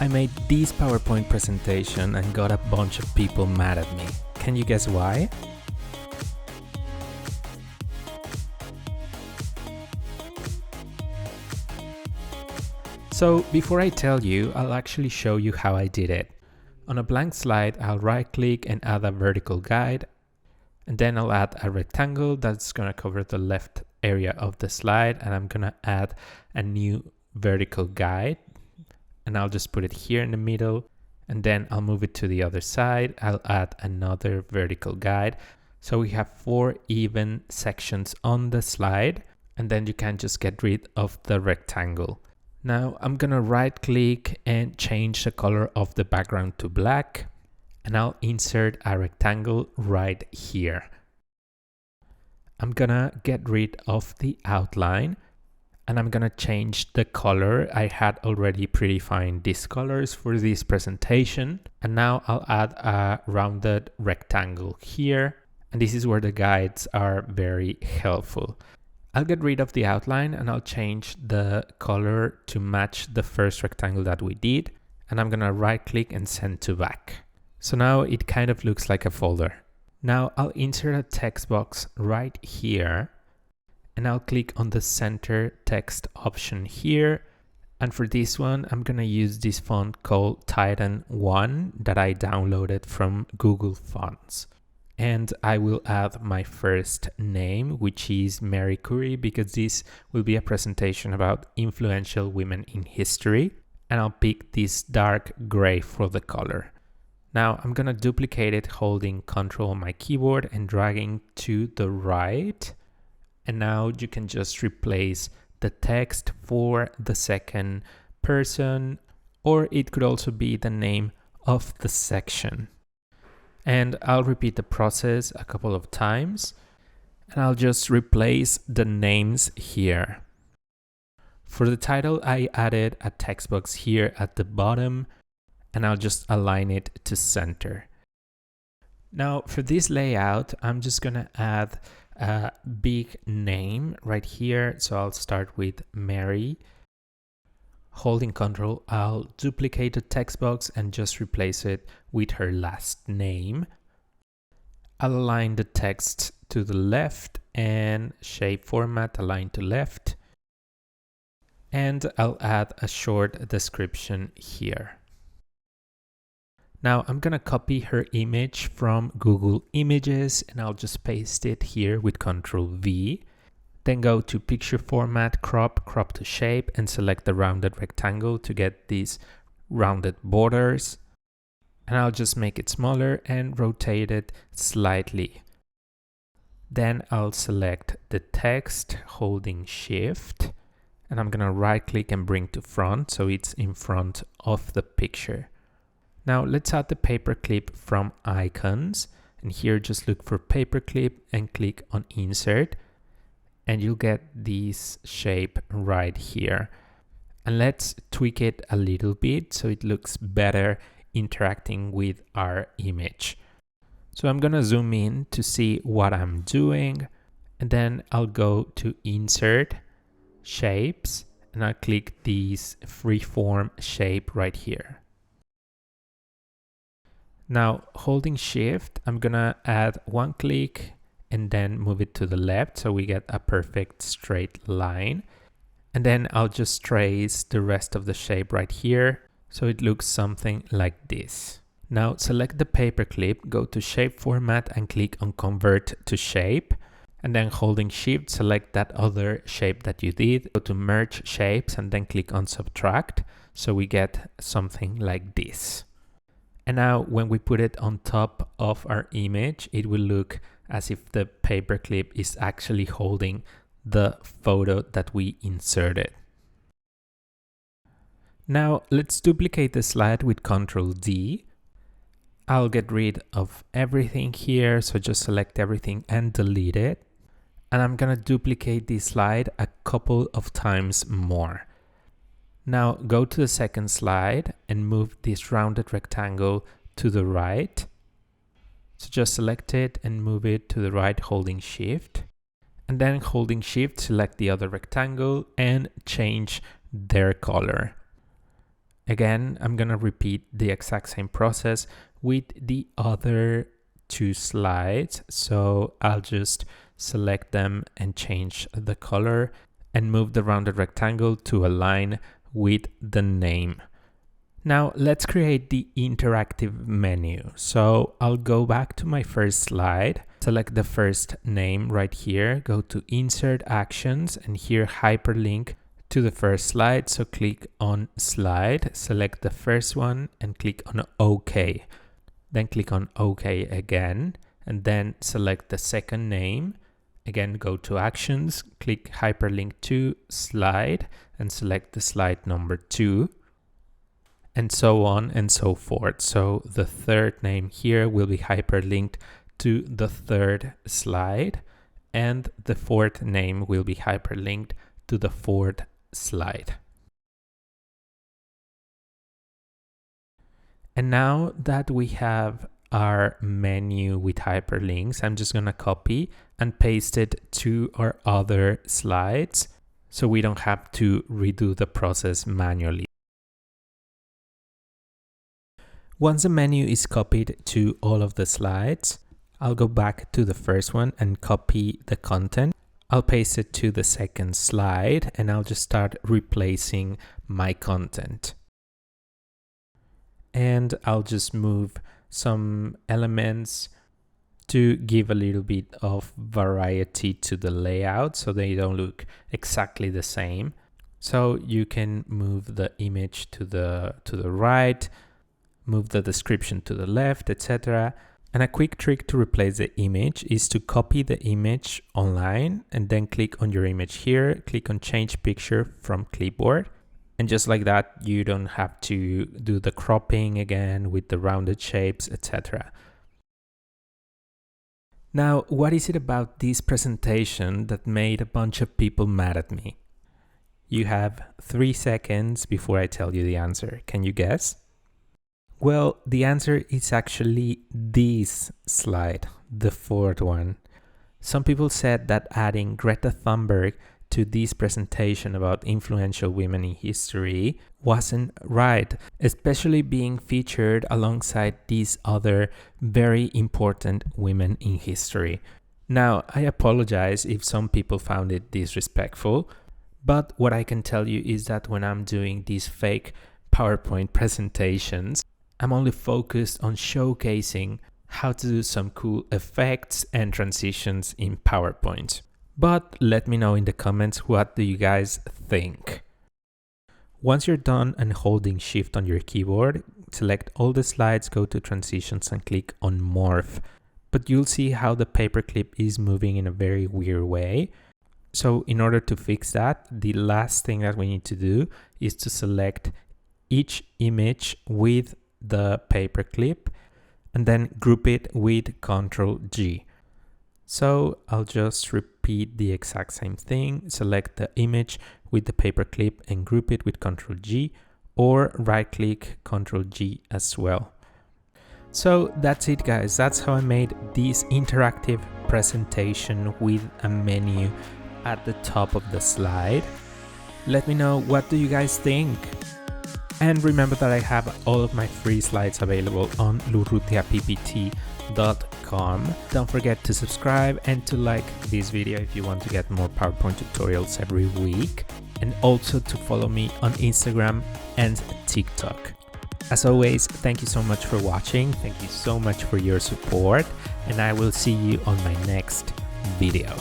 I made this PowerPoint presentation and got a bunch of people mad at me. Can you guess why? So before I tell you, I'll actually show you how I did it. On a blank slide, I'll right click and add a vertical guide. And then I'll add a rectangle that's going to cover the left area of the slide. And I'm going to add a new vertical guide. And I'll just put it here in the middle. And then I'll move it to the other side. I'll add another vertical guide. So we have 4 even sections on the slide. And then you can just get rid of the rectangle. Now I'm gonna right click and change the color of the background to black, and I'll insert a rectangle right here. I'm gonna get rid of the outline and I'm gonna change the color. I had already predefined these colors for this presentation, and now I'll add a rounded rectangle here, and this is where the guides are very helpful. I'll get rid of the outline and I'll change the color to match the first rectangle that we did. And I'm gonna right click and send to back. So now it kind of looks like a folder. Now I'll insert a text box right here and I'll click on the center text option here. And for this one, I'm gonna use this font called Titan 1 that I downloaded from Google Fonts. And I will add my first name, which is Marie Curie, because this will be a presentation about influential women in history. And I'll pick this dark gray for the color. Now I'm gonna duplicate it holding Ctrl on my keyboard and dragging to the right. And now you can just replace the text for the second person, or it could also be the name of the section. And I'll repeat the process a couple of times, and I'll just replace the names here. For the title, I added a text box here at the bottom, and I'll just align it to center. Now for this layout, I'm just gonna add a big name right here. So I'll start with Mary. Holding Ctrl, I'll duplicate the text box and just replace it with her last name. I'll align the text to the left and shape format align to left. And I'll add a short description here. Now I'm gonna copy her image from Google Images and I'll just paste it here with Ctrl V. Then go to picture format, crop to shape, and select the rounded rectangle to get these rounded borders. And I'll just make it smaller and rotate it slightly. Then I'll select the text holding Shift, and I'm gonna right click and bring to front so it's in front of the picture. Now let's add the paperclip from icons, and here just look for paperclip and click on insert. And you'll get this shape right here. And let's tweak it a little bit so it looks better interacting with our image. So I'm gonna zoom in to see what I'm doing, and then I'll go to Insert, Shapes, and I'll click this freeform shape right here. Now holding Shift, I'm gonna add one click and then move it to the left so we get a perfect straight line. And then I'll just trace the rest of the shape right here so it looks something like this. Now select the paperclip, go to shape format and click on convert to shape. And then holding Shift, select that other shape that you did, go to merge shapes and then click on subtract so we get something like this. And now when we put it on top of our image, it will look as if the paperclip is actually holding the photo that we inserted. Now let's duplicate the slide with Ctrl D. I'll get rid of everything here, so just select everything and delete it. And I'm gonna duplicate this slide a couple of times more. Now go to the second slide and move this rounded rectangle to the right. So just select it and move it to the right holding Shift. And then holding Shift, select the other rectangle and change their color. Again, I'm gonna repeat the exact same process with the other two slides. So I'll just select them and change the color and move the rounded rectangle to align with the name. Now let's create the interactive menu. So I'll go back to my first slide, select the first name right here, go to Insert Actions, and here hyperlink to the first slide. So click on Slide, select the first one and click on OK. Then click on OK again, and then select the second name. Again, go to Actions, click hyperlink to Slide and select the slide number 2. And so on and so forth. So the third name here will be hyperlinked to the third slide, and the fourth name will be hyperlinked to the fourth slide. And now that we have our menu with hyperlinks, I'm just gonna copy and paste it to our other slides so we don't have to redo the process manually. Once the menu is copied to all of the slides, I'll go back to the first one and copy the content. I'll paste it to the second slide and I'll just start replacing my content. And I'll just move some elements to give a little bit of variety to the layout so they don't look exactly the same. So you can move the image to the right, move the description to the left, etc. And a quick trick to replace the image is to copy the image online and then click on your image here, click on Change Picture from Clipboard. And just like that, you don't have to do the cropping again with the rounded shapes, etc. Now, what is it about this presentation that made a bunch of people mad at me? You have 3 seconds before I tell you the answer. Can you guess? Well, the answer is actually this slide, the fourth one. Some people said that adding Greta Thunberg to this presentation about influential women in history wasn't right, especially being featured alongside these other very important women in history. Now, I apologize if some people found it disrespectful, but what I can tell you is that when I'm doing these fake PowerPoint presentations, I'm only focused on showcasing how to do some cool effects and transitions in PowerPoint. But let me know in the comments, what do you guys think? Once you're done and holding Shift on your keyboard, select all the slides, go to Transitions and click on Morph. But you'll see how the paperclip is moving in a very weird way. So in order to fix that, the last thing that we need to do is to select each image with the paperclip and then group it with Ctrl G. So I'll just repeat the exact same thing, select the image with the paperclip and group it with Ctrl G, or right click Ctrl G as well. So that's it guys, that's how I made this interactive presentation with a menu at the top of the slide. Let me know, what do you guys think? And remember that I have all of my free slides available on urrutiappt.com. Don't forget to subscribe and to like this video if you want to get more PowerPoint tutorials every week. And also to follow me on Instagram and TikTok. As always, thank you so much for watching. Thank you so much for your support. And I will see you on my next video.